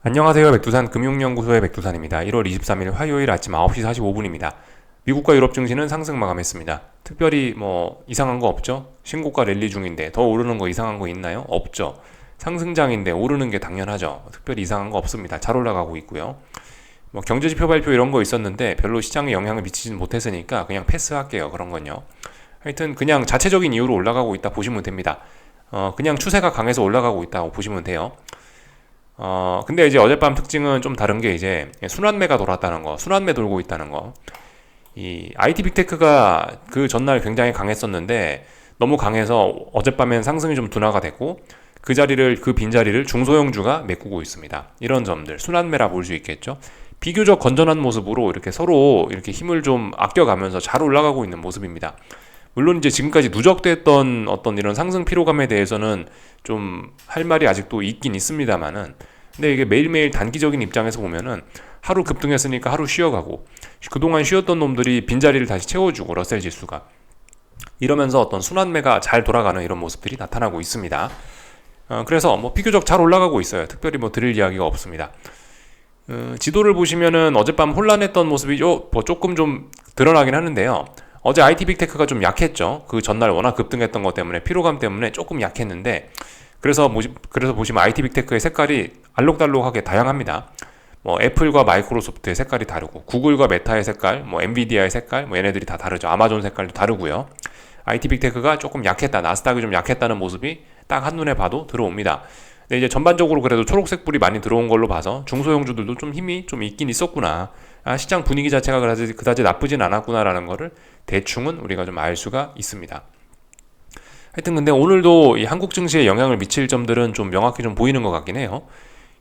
안녕하세요. 백두산 금융연구소의 백두산입니다. 1월 23일 화요일 아침 9시 45분입니다. 미국과 유럽 증시는 상승 마감했습니다. 특별히 이상한 거 없죠? 신고가 랠리 중인데 더 오르는 거 이상한 거 있나요? 없죠. 상승장인데 오르는 게 당연하죠. 특별히 이상한 거 없습니다. 잘 올라가고 있고요. 경제지표 발표 이런 거 있었는데 별로 시장에 영향을 미치진 못했으니까 그냥 패스할게요. 그런 건요. 하여튼 그냥 자체적인 이유로 올라가고 있다 보시면 됩니다. 그냥 추세가 강해서 올라가고 있다고 보시면 돼요. 근데 이제 어젯밤 특징은 좀 다른 게 이제 순환매가 돌았다는 거, 순환매 돌고 있다는 거. 이 IT 빅테크가 그 전날 굉장히 강했었는데 너무 강해서 어젯밤엔 상승이 좀 둔화가 됐고 그 빈자리를 중소형주가 메꾸고 있습니다. 이런 점들, 순환매라 볼 수 있겠죠. 비교적 건전한 모습으로 이렇게 서로 이렇게 힘을 좀 아껴가면서 잘 올라가고 있는 모습입니다. 물론 이제 지금까지 누적됐던 어떤 이런 상승 피로감에 대해서는 좀 할 말이 아직도 있긴 있습니다만은 근데 이게 매일매일 단기적인 입장에서 보면은 하루 급등했으니까 하루 쉬어가고 그동안 쉬었던 놈들이 빈자리를 다시 채워주고 러셀 지수가 이러면서 어떤 순환매가 잘 돌아가는 이런 모습들이 나타나고 있습니다. 그래서 비교적 잘 올라가고 있어요. 특별히 드릴 이야기가 없습니다. 지도를 보시면은 어젯밤 혼란했던 모습이 조금 좀 드러나긴 하는데요. 어제 IT 빅테크가 좀 약했죠. 그 전날 워낙 급등했던 것 때문에 피로감 때문에 조금 약했는데 그래서 보시면 IT 빅테크의 색깔이 알록달록하게 다양합니다. 애플과 마이크로소프트의 색깔이 다르고 구글과 메타의 색깔, 엔비디아의 색깔, 얘네들이 다 다르죠. 아마존 색깔도 다르고요. IT 빅테크가 조금 약했다, 나스닥이 좀 약했다는 모습이 딱 한눈에 봐도 들어옵니다. 근데 이제 전반적으로 그래도 초록색 불이 많이 들어온 걸로 봐서 중소형주들도 좀 힘이 좀 있긴 있었구나. 시장 분위기 자체가 그다지 나쁘진 않았구나라는 거를 대충은 우리가 좀 알 수가 있습니다. 하여튼 근데 오늘도 이 한국 증시에 영향을 미칠 점들은 좀 명확히 좀 보이는 것 같긴 해요.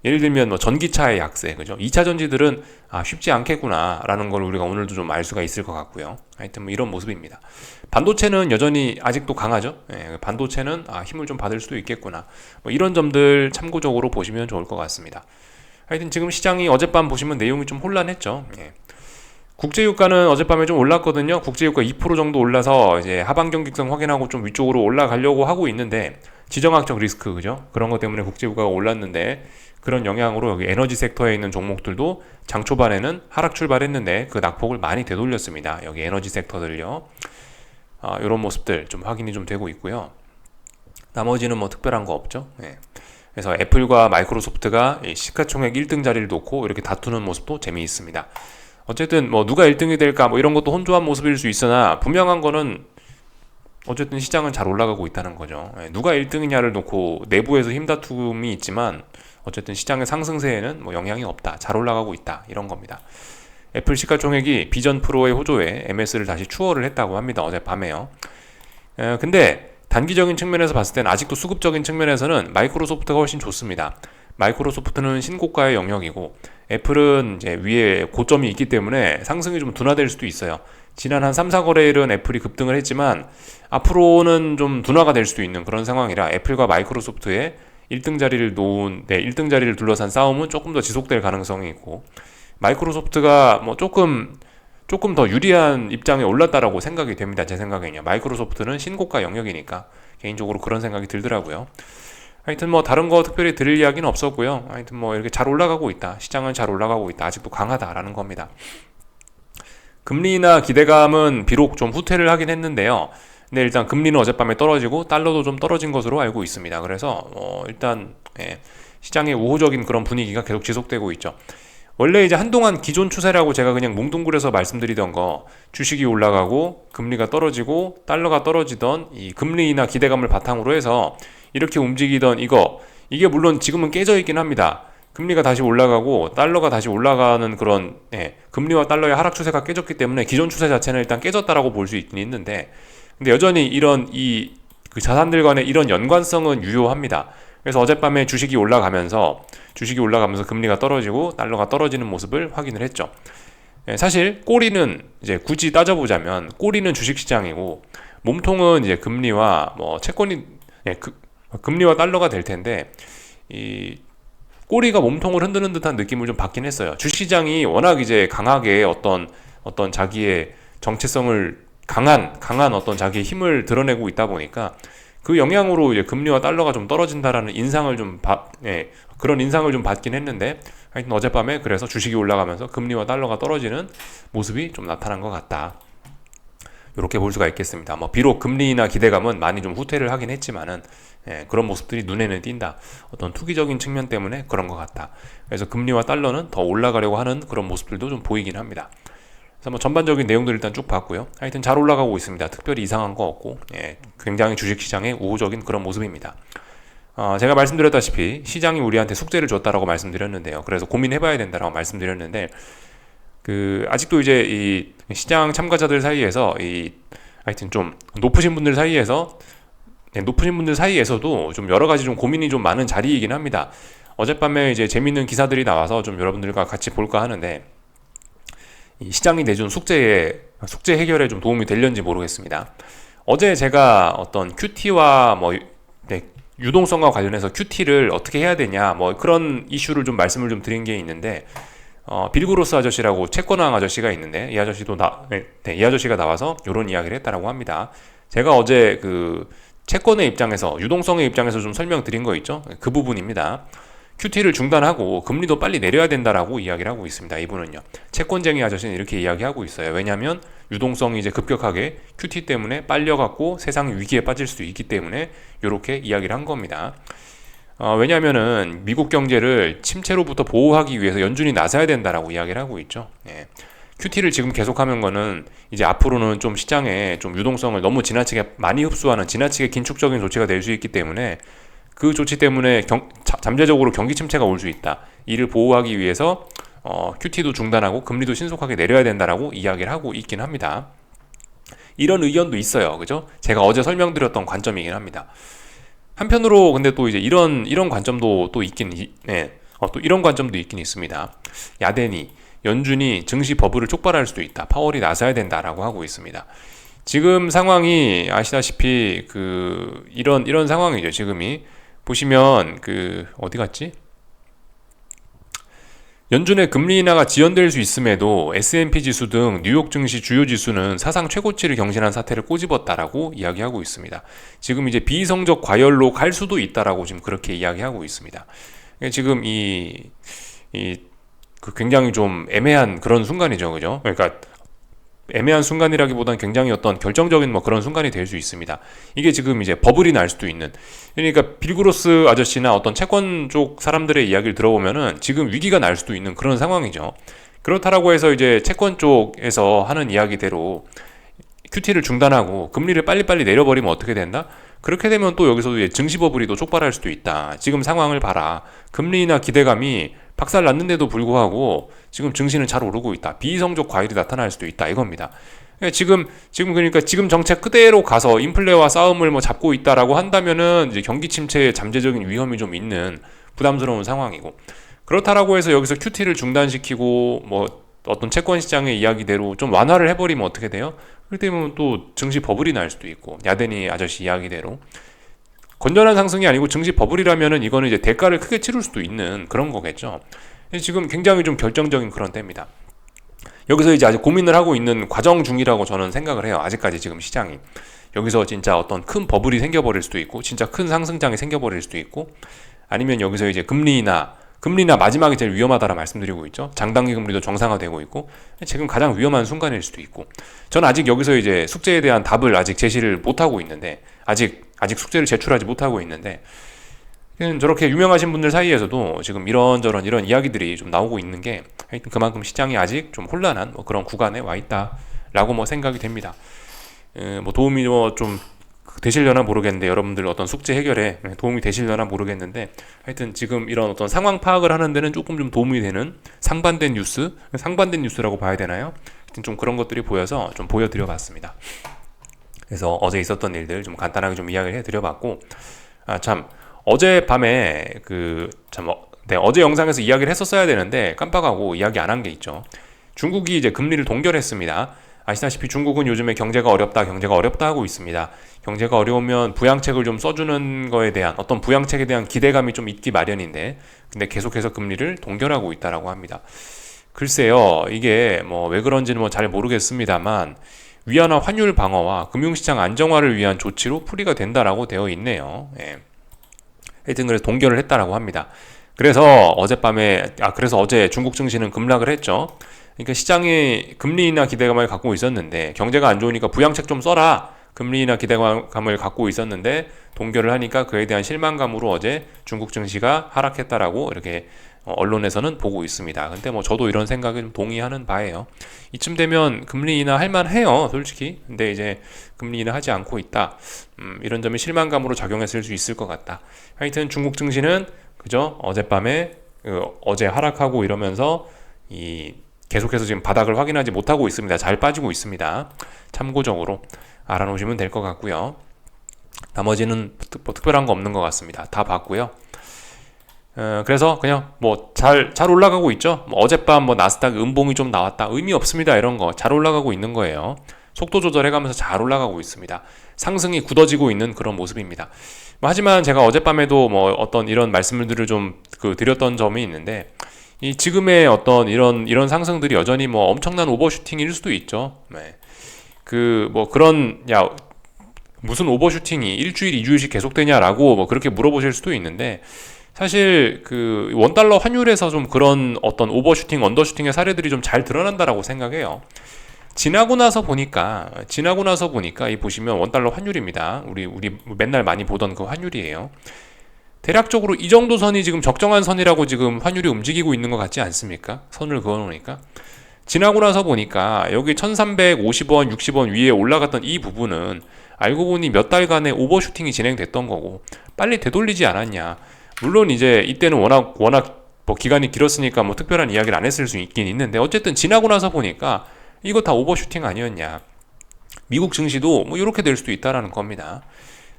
예를 들면 전기차의 약세, 그죠? 2차 전지들은 쉽지 않겠구나라는 걸 우리가 오늘도 좀 알 수가 있을 것 같고요. 하여튼 이런 모습입니다. 반도체는 여전히 아직도 강하죠. 반도체는 힘을 좀 받을 수도 있겠구나. 이런 점들 참고적으로 보시면 좋을 것 같습니다. 하여튼 지금 시장이 어젯밤 보시면 내용이 좀 혼란했죠. 국제유가는 어젯밤에 좀 올랐거든요. 국제유가 2% 정도 올라서 이제 하방 경직성 확인하고 좀 위쪽으로 올라가려고 하고 있는데 지정학적 리스크, 그죠? 그런 것 때문에 국제유가가 올랐는데 그런 영향으로 여기 에너지 섹터에 있는 종목들도 장 초반에는 하락 출발했는데 그 낙폭을 많이 되돌렸습니다. 여기 에너지 섹터들요. 이런 모습들 좀 확인이 좀 되고 있고요. 나머지는 특별한 거 없죠. 그래서 애플과 마이크로소프트가 시가총액 1등 자리를 놓고 이렇게 다투는 모습도 재미있습니다. 어쨌든 누가 1등이 될까 이런 것도 혼조한 모습일 수 있으나 분명한 거는 어쨌든 시장은 잘 올라가고 있다는 거죠. 누가 1등이냐를 놓고 내부에서 힘다툼이 있지만 어쨌든 시장의 상승세에는 영향이 없다. 잘 올라가고 있다. 이런 겁니다. 애플 시가총액이 비전 프로의 호조에 MS를 다시 추월을 했다고 합니다. 어젯밤에요. 근데 단기적인 측면에서 봤을 때는 아직도 수급적인 측면에서는 마이크로소프트가 훨씬 좋습니다. 마이크로소프트는 신고가의 영역이고 애플은 이제 위에 고점이 있기 때문에 상승이 좀 둔화될 수도 있어요. 지난 한 3, 4거래일은 애플이 급등을 했지만 앞으로는 좀 둔화가 될 수도 있는 그런 상황이라 애플과 마이크로소프트의 1등 자리를 1등 자리를 둘러싼 싸움은 조금 더 지속될 가능성이 있고 마이크로소프트가 조금 더 유리한 입장에 올랐다라고 생각이 됩니다. 제 생각에는요. 마이크로소프트는 신고가 영역이니까 개인적으로 그런 생각이 들더라고요. 하여튼 다른 거 특별히 드릴 이야기는 없었고요. 하여튼 이렇게 잘 올라가고 있다. 시장은 잘 올라가고 있다. 아직도 강하다라는 겁니다. 금리나 기대감은 비록 좀 후퇴를 하긴 했는데요. 근데 일단 금리는 어젯밤에 떨어지고 달러도 좀 떨어진 것으로 알고 있습니다. 그래서 일단 시장의 우호적인 그런 분위기가 계속 지속되고 있죠. 원래 이제 한동안 기존 추세라고 제가 그냥 뭉뚱그려서 말씀드리던 거 주식이 올라가고 금리가 떨어지고 달러가 떨어지던 이 금리나 기대감을 바탕으로 해서 이렇게 움직이던 이게 물론 지금은 깨져 있긴 합니다. 금리가 다시 올라가고 달러가 다시 올라가는 그런 금리와 달러의 하락 추세가 깨졌기 때문에 기존 추세 자체는 일단 깨졌다라고 볼 수 있긴 있는데 근데 여전히 이런 그 자산들 간의 이런 연관성은 유효합니다. 그래서 어젯밤에 주식이 올라가면서 금리가 떨어지고 달러가 떨어지는 모습을 확인을 했죠. 사실 꼬리는 이제 굳이 따져보자면 꼬리는 주식시장이고 몸통은 이제 금리와 채권이 금리와 달러가 될 텐데 이 꼬리가 몸통을 흔드는 듯한 느낌을 좀 받긴 했어요. 주식시장이 워낙 이제 강하게 어떤 자기의 정체성을 강한 어떤 자기의 힘을 드러내고 있다 보니까 그 영향으로 이제 금리와 달러가 좀 떨어진다라는 인상을 좀 예, 그런 인상을 좀 받긴 했는데 하여튼 어젯밤에 그래서 주식이 올라가면서 금리와 달러가 떨어지는 모습이 좀 나타난 것 같다. 이렇게 볼 수가 있겠습니다. 뭐 비록 금리나 기대감은 많이 좀 후퇴를 하긴 했지만은 그런 모습들이 눈에는 띈다. 어떤 투기적인 측면 때문에 그런 것 같다. 그래서 금리와 달러는 더 올라가려고 하는 그런 모습들도 좀 보이긴 합니다. 그래서 뭐 전반적인 내용들 일단 쭉 봤고요. 하여튼 잘 올라가고 있습니다. 특별히 이상한 거 없고 굉장히 주식시장에 우호적인 그런 모습입니다. 제가 말씀드렸다시피 시장이 우리한테 숙제를 줬다라고 말씀드렸는데요. 그래서 고민해봐야 된다라고 말씀드렸는데 아직도 이제 이 시장 참가자들 사이에서 하여튼 좀 높으신 분들 사이에서도 좀 여러 가지 좀 고민이 좀 많은 자리이긴 합니다. 어젯밤에 이제 재밌는 기사들이 나와서 좀 여러분들과 같이 볼까 하는데 이 시장이 내준 숙제 해결에 좀 도움이 되려는지 모르겠습니다. 어제 제가 어떤 QT와 유동성과 관련해서 QT를 어떻게 해야 되냐 그런 이슈를 좀 말씀을 좀 드린 게 있는데 빌그로스 아저씨라고 채권왕 아저씨가 있는데 이 아저씨가 나와서 이런 이야기를 했다라고 합니다. 제가 어제 채권의 입장에서 유동성의 입장에서 좀 설명드린 거 있죠? 그 부분입니다. QT를 중단하고 금리도 빨리 내려야 된다라고 이야기를 하고 있습니다. 이분은요. 채권쟁이 아저씨는 이렇게 이야기하고 있어요. 왜냐하면 유동성이 이제 급격하게 QT 때문에 빨려갖고 세상 위기에 빠질 수 있기 때문에 이렇게 이야기를 한 겁니다. 왜냐하면은 미국 경제를 침체로부터 보호하기 위해서 연준이 나서야 된다라고 이야기를 하고 있죠. QT를 지금 계속하는 거는 이제 앞으로는 좀 시장에 좀 유동성을 너무 지나치게 많이 흡수하는 지나치게 긴축적인 조치가 될 수 있기 때문에 그 조치 때문에 잠재적으로 경기 침체가 올 수 있다. 이를 보호하기 위해서 QT도 중단하고 금리도 신속하게 내려야 된다라고 이야기를 하고 있긴 합니다. 이런 의견도 있어요. 그죠? 제가 어제 설명드렸던 관점이긴 합니다. 한편으로 근데 또 이제 이런 관점도 또 있긴 또 이런 관점도 있긴 있습니다. 야대니 연준이 증시 버블을 촉발할 수도 있다. 파월이 나서야 된다라고 하고 있습니다. 지금 상황이 아시다시피 이런 상황이죠. 지금이 보시면 어디 갔지? 연준의 금리 인하가 지연될 수 있음에도 S&P 지수 등 뉴욕 증시 주요 지수는 사상 최고치를 경신한 사태를 꼬집었다라고 이야기하고 있습니다. 지금 이제 비이성적 과열로 갈 수도 있다라고 지금 그렇게 이야기하고 있습니다. 지금 굉장히 좀 애매한 그런 순간이죠, 그죠? 그러니까 애매한 순간이라기보다는 굉장히 어떤 결정적인 그런 순간이 될 수 있습니다. 이게 지금 이제 버블이 날 수도 있는. 그러니까 빌그로스 아저씨나 어떤 채권 쪽 사람들의 이야기를 들어보면은 지금 위기가 날 수도 있는 그런 상황이죠. 그렇다라고 해서 이제 채권 쪽에서 하는 이야기대로 QT를 중단하고 금리를 빨리빨리 내려버리면 어떻게 된다? 그렇게 되면 또 여기서도 이제 증시 버블이 또 촉발할 수도 있다. 지금 상황을 봐라. 금리나 기대감이 박살 났는데도 불구하고 지금 증시는 잘 오르고 있다. 비이성적 과열이 나타날 수도 있다. 이겁니다. 그러니까 지금 정책 그대로 가서 인플레와 싸움을 잡고 있다라고 한다면은 이제 경기 침체의 잠재적인 위험이 좀 있는 부담스러운 상황이고 그렇다라고 해서 여기서 QT를 중단시키고 어떤 채권 시장의 이야기대로 좀 완화를 해버리면 어떻게 돼요? 그렇게 되면 또 증시 버블이 날 수도 있고 야데니 아저씨 이야기대로 건전한 상승이 아니고 증시 버블이라면은 이거는 이제 대가를 크게 치를 수도 있는 그런 거겠죠. 지금 굉장히 좀 결정적인 그런 때입니다. 여기서 이제 아직 고민을 하고 있는 과정 중이라고 저는 생각을 해요. 아직까지 지금 시장이. 여기서 진짜 어떤 큰 버블이 생겨버릴 수도 있고 진짜 큰 상승장이 생겨버릴 수도 있고 아니면 여기서 이제 금리나 마지막이 제일 위험하다라 말씀드리고 있죠. 장단기 금리도 정상화되고 있고 지금 가장 위험한 순간일 수도 있고 저는 아직 여기서 이제 숙제에 대한 답을 아직 제시를 못하고 있는데 아직 숙제를 제출하지 못하고 있는데 저렇게 유명하신 분들 사이에서도 지금 이런저런 이런 이야기들이 좀 나오고 있는 게 하여튼 그만큼 시장이 아직 좀 혼란한 그런 구간에 와 있다라고 생각이 됩니다. 도움이 좀 되시려나 모르겠는데 여러분들 어떤 숙제 해결에 도움이 되시려나 모르겠는데 하여튼 지금 이런 어떤 상황 파악을 하는 데는 조금 좀 도움이 되는 상반된 뉴스라고 봐야 되나요? 하여튼 좀 그런 것들이 보여서 좀 보여드려 봤습니다. 그래서 어제 있었던 일들 좀 간단하게 좀 이야기를 해드려 봤고 어젯밤에 어제 영상에서 이야기를 했었어야 되는데 깜빡하고 이야기 안 한 게 있죠. 중국이 이제 금리를 동결했습니다. 아시다시피 중국은 요즘에 경제가 어렵다 하고 있습니다. 경제가 어려우면 부양책을 좀 써주는 거에 대한 어떤 부양책에 대한 기대감이 좀 있기 마련인데 근데 계속해서 금리를 동결하고 있다라고 합니다. 글쎄요, 이게 왜 그런지는 잘 모르겠습니다만 위안화 환율 방어와 금융시장 안정화를 위한 조치로 풀이가 된다라고 되어 있네요. 하여튼 그래서 동결을 했다라고 합니다. 그래서 그래서 어제 중국 증시는 급락을 했죠. 그러니까 시장이 금리 인하 기대감을 갖고 있었는데 경제가 안 좋으니까 부양책 좀 써라. 금리 인하 기대감을 갖고 있었는데 동결을 하니까 그에 대한 실망감으로 어제 중국 증시가 하락했다라고 이렇게 언론에서는 보고 있습니다. 근데 뭐 저도 이런 생각에 좀 동의하는 바예요. 이쯤 되면 금리 인하 할 만해요, 솔직히. 근데 이제 금리 인하 하지 않고 있다. 이런 점이 실망감으로 작용했을 수 있을 것 같다. 하여튼 중국 증시는 그죠? 어젯밤에 어제 하락하고 이러면서 계속해서 지금 바닥을 확인하지 못하고 있습니다. 잘 빠지고 있습니다. 참고적으로 알아놓으시면 될 것 같고요. 나머지는 뭐 특별한 거 없는 것 같습니다. 다 봤고요. 그래서 그냥 뭐 잘 올라가고 있죠. 뭐 어젯밤 뭐 나스닥 음봉이 좀 나왔다. 의미 없습니다. 이런 거 잘 올라가고 있는 거예요. 속도 조절해가면서 잘 올라가고 있습니다. 상승이 굳어지고 있는 그런 모습입니다. 하지만 제가 어젯밤에도 뭐 어떤 이런 말씀들을 좀 드렸던 점이 있는데 이 지금의 어떤 이런 상승들이 여전히 뭐 엄청난 오버슈팅일 수도 있죠. 네. 무슨 오버슈팅이 일주일, 2주일씩 계속되냐라고 뭐 그렇게 물어보실 수도 있는데 사실 원달러 환율에서 좀 그런 어떤 오버슈팅, 언더슈팅의 사례들이 좀 잘 드러난다라고 생각해요. 지나고 나서 보니까 이 보시면 원달러 환율입니다. 우리 맨날 많이 보던 그 환율이에요. 대략적으로 이 정도 선이 지금 적정한 선이라고 지금 환율이 움직이고 있는 것 같지 않습니까? 선을 그어놓으니까. 지나고 나서 보니까 여기 1350원, 60원 위에 올라갔던 이 부분은 알고 보니 몇 달간의 오버슈팅이 진행됐던 거고 빨리 되돌리지 않았냐. 물론 이제 이때는 워낙 뭐 기간이 길었으니까 뭐 특별한 이야기를 안 했을 수 있긴 있는데 어쨌든 지나고 나서 보니까 이거 다 오버슈팅 아니었냐. 미국 증시도 뭐 이렇게 될 수도 있다라는 겁니다.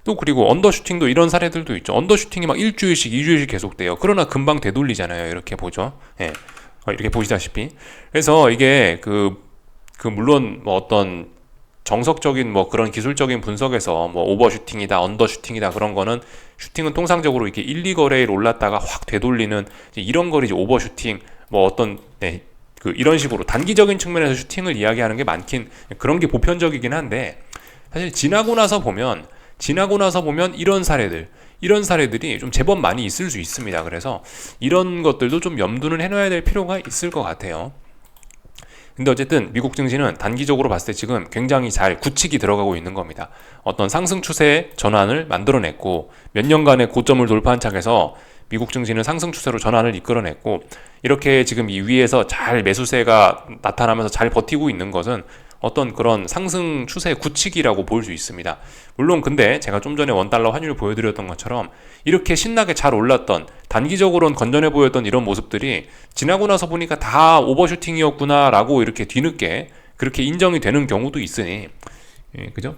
또 그리고 언더슈팅도 이런 사례들도 있죠. 언더슈팅이 막 일주일씩, 2주일씩 계속돼요. 그러나 금방 되돌리잖아요. 이렇게 보죠. 예. 이렇게 보시다시피. 그래서 이게 물론 뭐 어떤 정석적인 뭐 그런 기술적인 분석에서 뭐 오버슈팅이다, 언더슈팅이다 그런 거는 슈팅은 통상적으로 이렇게 1, 2거래일 올랐다가 확 되돌리는 이런 거를 이제 오버슈팅 뭐 어떤 이런 식으로 단기적인 측면에서 슈팅을 이야기하는 게 많긴 그런 게 보편적이긴 한데 사실 지나고 나서 보면 이런 사례들이 좀 제법 많이 있을 수 있습니다. 그래서 이런 것들도 좀 염두는 해놔야 될 필요가 있을 것 같아요. 근데 어쨌든 미국 증시는 단기적으로 봤을 때 지금 굉장히 잘 굳히기 들어가고 있는 겁니다. 어떤 상승 추세의 전환을 만들어냈고 몇 년간의 고점을 돌파한 차에서 미국 증시는 상승 추세로 전환을 이끌어냈고 이렇게 지금 이 위에서 잘 매수세가 나타나면서 잘 버티고 있는 것은 어떤 그런 상승 추세 굳히기라고 볼 수 있습니다. 물론 근데 제가 좀 전에 원달러 환율 보여드렸던 것처럼 이렇게 신나게 잘 올랐던 단기적으로는 건전해 보였던 이런 모습들이 지나고 나서 보니까 다 오버슈팅이었구나 라고 이렇게 뒤늦게 그렇게 인정이 되는 경우도 있으니 그죠?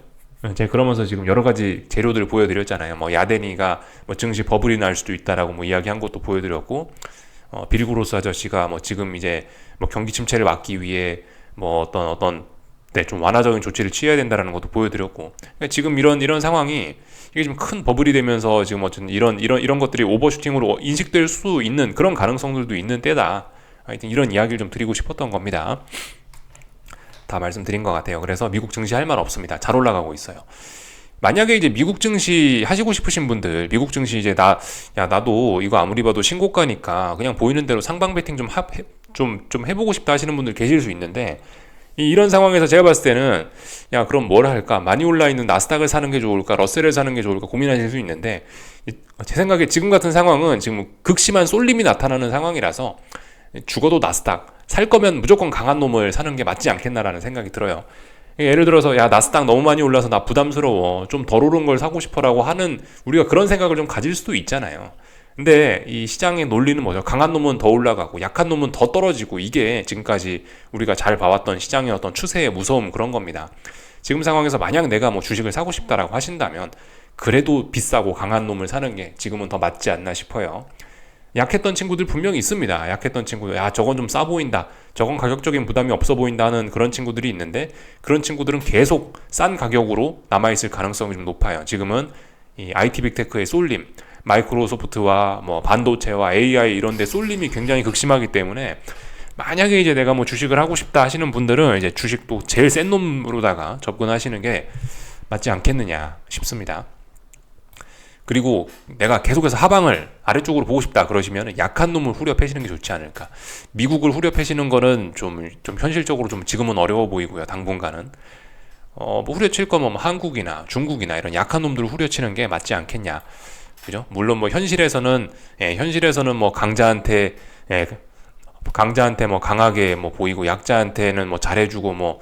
제가 그러면서 지금 여러 가지 재료들 보여드렸잖아요. 뭐 야데니가 뭐 증시 버블이 날 수도 있다라고 뭐 이야기한 것도 보여드렸고 빌그로스 아저씨가 뭐 지금 이제 뭐 경기 침체를 막기 위해 뭐 어떤 좀 완화적인 조치를 취해야 된다라는 것도 보여드렸고 그러니까 지금 이런 상황이 이게 좀 큰 버블이 되면서 지금 어쨌든 이런 것들이 오버슈팅으로 인식될 수 있는 그런 가능성들도 있는 때다. 하여튼 이런 이야기를 좀 드리고 싶었던 겁니다. 다 말씀드린 것 같아요. 그래서 미국 증시 할 말 없습니다. 잘 올라가고 있어요. 만약에 이제 미국 증시 하시고 싶으신 분들, 미국 증시 이제 나도 이거 아무리 봐도 신고가니까 그냥 보이는 대로 상방 베팅 좀 해보고 싶다 하시는 분들 계실 수 있는데 이런 상황에서 제가 봤을 때는 그럼 뭘 할까? 많이 올라있는 나스닥을 사는 게 좋을까? 러셀을 사는 게 좋을까? 고민하실 수 있는데 제 생각에 지금 같은 상황은 지금 극심한 쏠림이 나타나는 상황이라서 죽어도 나스닥 살 거면 무조건 강한 놈을 사는 게 맞지 않겠나라는 생각이 들어요. 예를 들어서 나스닥 너무 많이 올라서 나 부담스러워 좀 덜 오른 걸 사고 싶어라고 하는 우리가 그런 생각을 좀 가질 수도 있잖아요. 근데 이 시장의 논리는 뭐죠? 강한 놈은 더 올라가고 약한 놈은 더 떨어지고 이게 지금까지 우리가 잘 봐왔던 시장의 어떤 추세의 무서움 그런 겁니다. 지금 상황에서 만약 내가 뭐 주식을 사고 싶다라고 하신다면 그래도 비싸고 강한 놈을 사는 게 지금은 더 맞지 않나 싶어요. 약했던 친구들 분명히 있습니다. 약했던 친구들 저건 좀 싸 보인다. 저건 가격적인 부담이 없어 보인다 하는 그런 친구들이 있는데 그런 친구들은 계속 싼 가격으로 남아있을 가능성이 좀 높아요. 지금은 이 IT 빅테크의 쏠림 마이크로소프트와 뭐 반도체와 AI 이런 데 쏠림이 굉장히 극심하기 때문에 만약에 이제 내가 뭐 주식을 하고 싶다 하시는 분들은 이제 주식도 제일 센 놈으로다가 접근하시는 게 맞지 않겠느냐 싶습니다. 그리고 내가 계속해서 하방을 아래쪽으로 보고 싶다 그러시면 약한 놈을 후려 패시는 게 좋지 않을까. 미국을 후려 패시는 거는 좀 현실적으로 좀 지금은 어려워 보이고요. 당분간은. 뭐 후려칠 거면 뭐 한국이나 중국이나 이런 약한 놈들을 후려치는 게 맞지 않겠냐. 그죠? 물론 뭐 현실에서는 뭐 강자한테 뭐 강하게 뭐 보이고 약자한테는 뭐 잘해주고 뭐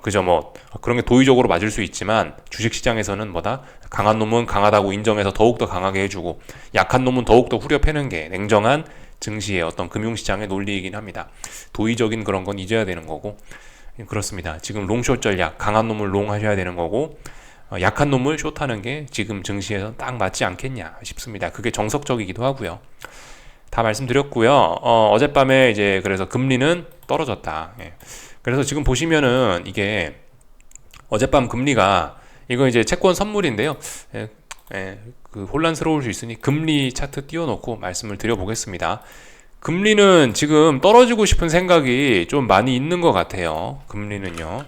그저 뭐 그런 게 도의적으로 맞을 수 있지만 주식시장에서는 뭐다 강한 놈은 강하다고 인정해서 더욱더 강하게 해주고 약한 놈은 더욱더 후려 패는 게 냉정한 증시의 어떤 금융시장의 논리이긴 합니다. 도의적인 그런 건 잊어야 되는 거고 그렇습니다. 지금 롱숏 전략 강한 놈을 롱 하셔야 되는 거고 약한 놈을 숏하는 게 지금 증시에서 딱 맞지 않겠냐 싶습니다. 그게 정석적이기도 하고요. 다 말씀드렸고요. 어젯밤에 이제 그래서 금리는 떨어졌다. 예. 그래서 지금 보시면은 이게 어젯밤 금리가 이거 이제 채권 선물인데요. 그 혼란스러울 수 있으니 금리 차트 띄워놓고 말씀을 드려보겠습니다. 금리는 지금 떨어지고 싶은 생각이 좀 많이 있는 것 같아요. 금리는요.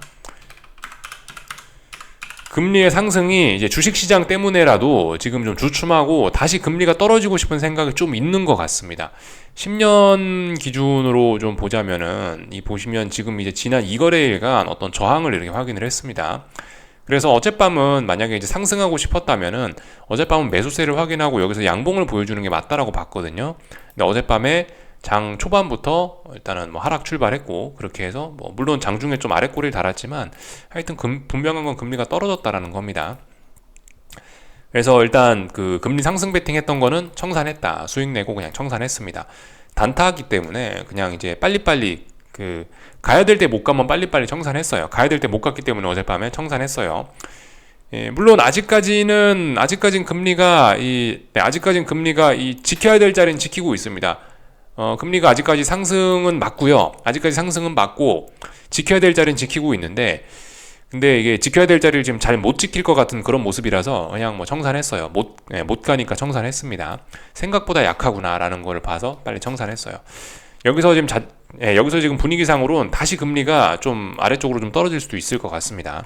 금리의 상승이 이제 주식시장 때문에라도 지금 좀 주춤하고 다시 금리가 떨어지고 싶은 생각이 좀 있는 것 같습니다. 10년 기준으로 좀 보자면은 보시면 지금 이제 지난 2거래일간 어떤 저항을 이렇게 확인을 했습니다. 그래서 어젯밤은 만약에 이제 상승하고 싶었다면은 어젯밤은 매수세를 확인하고 여기서 양봉을 보여주는 게 맞다라고 봤거든요. 근데 어젯밤에 장 초반부터 일단은 뭐 하락 출발했고 그렇게 해서 뭐 물론 장중에 좀 아랫꼬리를 달았지만 하여튼 분명한 건 금리가 떨어졌다라는 겁니다. 그래서 일단 그 금리 상승 베팅했던 거는 청산했다. 수익 내고 그냥 청산했습니다. 단타하기 때문에 그냥 이제 빨리빨리 그 가야 될 때 못 가면 빨리빨리 청산했어요. 가야 될 때 못 갔기 때문에 어젯밤에 청산했어요. 물론 아직까지는 금리가 지켜야 될 자리는 지키고 있습니다. 금리가 아직까지 상승은 맞고요. 아직까지 상승은 맞고 지켜야 될 자리는 지키고 있는데 근데 이게 지켜야 될 자리를 지금 잘 못 지킬 것 같은 그런 모습이라서 그냥 뭐 청산했어요. 못 가니까 청산했습니다. 생각보다 약하구나라는 걸 봐서 빨리 청산했어요. 여기서 지금 분위기상으로는 다시 금리가 좀 아래쪽으로 좀 떨어질 수도 있을 것 같습니다.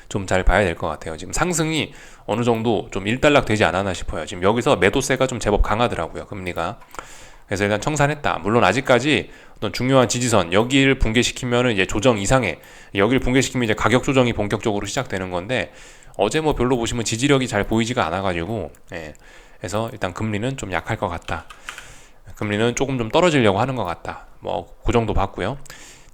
좀 잘 봐야 될 것 같아요. 지금 상승이 어느 정도 좀 일단락 되지 않았나 싶어요. 지금 여기서 매도세가 좀 제법 강하더라고요. 금리가. 그래서 일단 청산했다. 물론 아직까지 어떤 중요한 지지선 여기를 붕괴시키면은 이제 조정 이상에 여기를 붕괴시키면 이제 가격 조정이 본격적으로 시작되는 건데 어제 뭐 별로 보시면 지지력이 잘 보이지가 않아가지고 그래서 일단 금리는 좀 약할 것 같다. 금리는 조금 좀 떨어지려고 하는 것 같다. 뭐 그 정도 봤고요.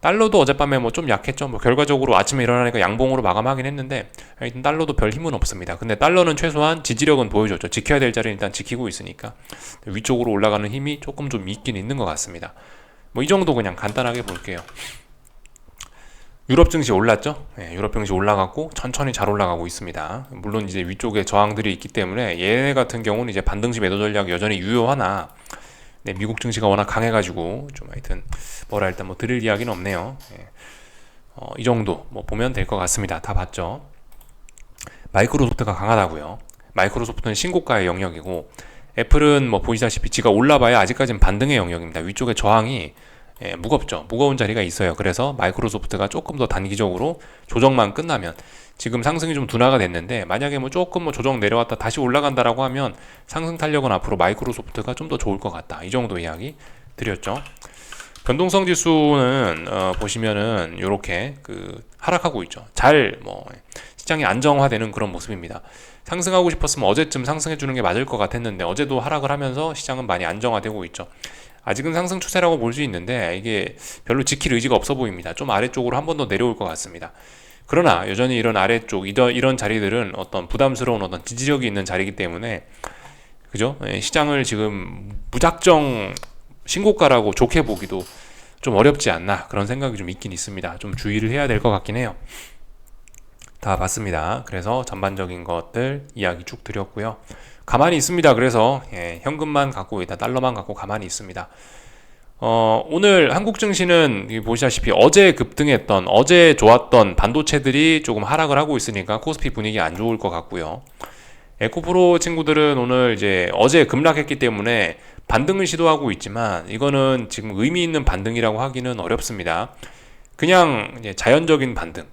달러도 어젯밤에 뭐 좀 약했죠. 뭐 결과적으로 아침에 일어나니까 양봉으로 마감하긴 했는데 하여튼 달러도 별 힘은 없습니다. 근데 달러는 최소한 지지력은 보여줬죠. 지켜야 될 자리는 일단 지키고 있으니까 위쪽으로 올라가는 힘이 조금 좀 있긴 있는 것 같습니다. 뭐 이 정도 그냥 간단하게 볼게요. 유럽 증시 올랐죠? 유럽 증시 올라갔고 천천히 잘 올라가고 있습니다. 물론 이제 위쪽에 저항들이 있기 때문에 얘네 같은 경우는 이제 반등시 매도 전략 여전히 유효하나 미국 증시가 워낙 강해가지고 좀 하여튼 일단 뭐 드릴 이야기는 없네요. 이 정도 뭐 보면 될 것 같습니다. 다 봤죠? 마이크로소프트가 강하다고요. 마이크로소프트는 신고가의 영역이고 애플은 뭐 보시다시피 지가 올라봐야 아직까지는 반등의 영역입니다. 위쪽에 저항이 무겁죠. 무거운 자리가 있어요. 그래서 마이크로소프트가 조금 더 단기적으로 조정만 끝나면 지금 상승이 좀 둔화가 됐는데 만약에 뭐 조금 뭐 조정 내려왔다 다시 올라간다라고 하면 상승 탄력은 앞으로 마이크로소프트가 좀 더 좋을 것 같다. 이 정도 이야기 드렸죠. 변동성 지수는 보시면은 이렇게 하락하고 있죠. 시장이 안정화되는 그런 모습입니다. 상승하고 싶었으면 어제쯤 상승해 주는 게 맞을 것 같았는데 어제도 하락을 하면서 시장은 많이 안정화되고 있죠. 아직은 상승 추세라고 볼 수 있는데 이게 별로 지킬 의지가 없어 보입니다. 좀 아래쪽으로 한 번 더 내려올 것 같습니다. 그러나 여전히 이런 아래쪽 이런 자리들은 어떤 부담스러운 어떤 지지력이 있는 자리이기 때문에 그죠? 시장을 지금 무작정 신고가라고 좋게 보기도 좀 어렵지 않나 그런 생각이 좀 있긴 있습니다. 좀 주의를 해야 될 것 같긴 해요. 다 봤습니다. 그래서 전반적인 것들 이야기 쭉 드렸고요. 가만히 있습니다. 그래서 현금만 갖고 있다, 달러만 갖고 가만히 있습니다. 오늘 한국 증시는 보시다시피 어제 급등했던 어제 좋았던 반도체들이 조금 하락을 하고 있으니까 코스피 분위기 안 좋을 것 같고요. 에코프로 친구들은 오늘 이제 어제 급락했기 때문에 반등을 시도하고 있지만 이거는 지금 의미 있는 반등이라고 하기는 어렵습니다. 그냥 이제 자연적인 반등.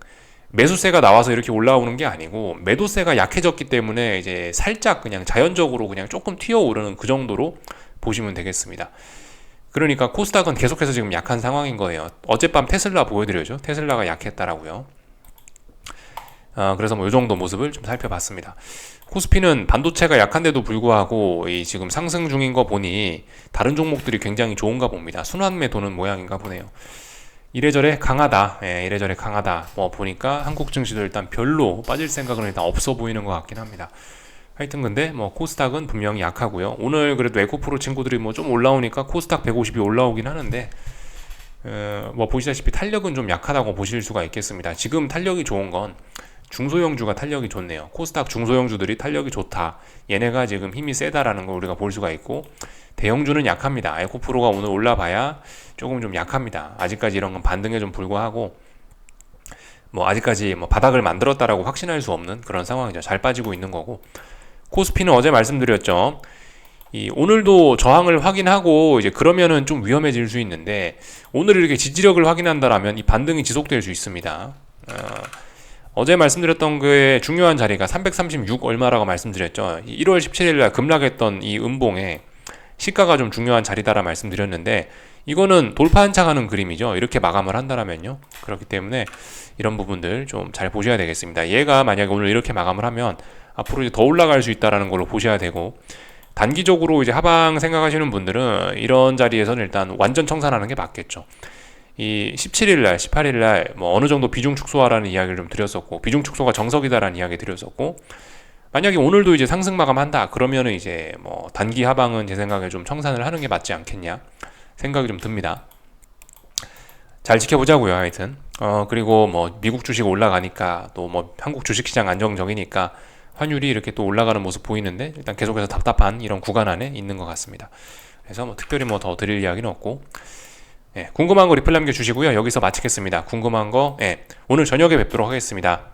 매수세가 나와서 이렇게 올라오는 게 아니고 매도세가 약해졌기 때문에 이제 살짝 그냥 자연적으로 그냥 조금 튀어오르는 그 정도로 보시면 되겠습니다. 그러니까 코스닥은 계속해서 지금 약한 상황인 거예요. 어젯밤 테슬라 보여드려죠. 테슬라가 약했다라고요. 그래서 뭐 이 정도 모습을 좀 살펴봤습니다. 코스피는 반도체가 약한데도 불구하고 이 지금 상승 중인 거 보니 다른 종목들이 굉장히 좋은가 봅니다. 순환매 도는 모양인가 보네요. 이래저래 강하다. 이래저래 강하다. 뭐 보니까 한국 증시도 일단 별로 빠질 생각은 일단 없어 보이는 것 같긴 합니다. 하여튼 근데 뭐 코스닥은 분명히 약하고요. 오늘 그래도 에코프로 친구들이 뭐 좀 올라오니까 코스닥 150이 올라오긴 하는데 뭐 보시다시피 탄력은 좀 약하다고 보실 수가 있겠습니다. 지금 탄력이 좋은 건 중소형주가 탄력이 좋네요. 코스닥 중소형주들이 탄력이 좋다. 얘네가 지금 힘이 세다라는 걸 우리가 볼 수가 있고, 대형주는 약합니다. 에코프로가 오늘 올라봐야 조금 좀 약합니다. 아직까지 이런 건 반등에 좀 불과하고, 뭐 아직까지 뭐 바닥을 만들었다라고 확신할 수 없는 그런 상황이죠. 잘 빠지고 있는 거고. 코스피는 어제 말씀드렸죠. 오늘도 저항을 확인하고 이제 그러면은 좀 위험해질 수 있는데, 오늘 이렇게 지지력을 확인한다라면 이 반등이 지속될 수 있습니다. 어제 말씀드렸던 그의 중요한 자리가 336 얼마라고 말씀드렸죠. 1월 17일 날 급락했던 이 음봉에 시가가 좀 중요한 자리다라 말씀드렸는데, 이거는 돌파 한창하는 그림이죠. 이렇게 마감을 한다라면요. 그렇기 때문에 이런 부분들 좀 잘 보셔야 되겠습니다. 얘가 만약에 오늘 이렇게 마감을 하면 앞으로 이제 더 올라갈 수 있다라는 걸로 보셔야 되고, 단기적으로 이제 하방 생각하시는 분들은 이런 자리에서는 일단 완전 청산하는 게 맞겠죠. 이 17일날, 18일날 뭐 어느 정도 비중 축소하라는 이야기를 좀 드렸었고, 비중 축소가 정석이다라는 이야기 드렸었고, 만약에 오늘도 이제 상승 마감한다 그러면은 이제 뭐 단기 하방은 제 생각에 좀 청산을 하는 게 맞지 않겠냐 생각이 좀 듭니다. 잘 지켜보자고요. 하여튼 그리고 뭐 미국 주식 올라가니까 또 뭐 한국 주식시장 안정적이니까 환율이 이렇게 또 올라가는 모습 보이는데, 일단 계속해서 답답한 이런 구간 안에 있는 것 같습니다. 그래서 뭐 특별히 뭐 더 드릴 이야기는 없고, 궁금한 거 리플 남겨주시고요. 여기서 마치겠습니다. 궁금한 거 오늘 저녁에 뵙도록 하겠습니다.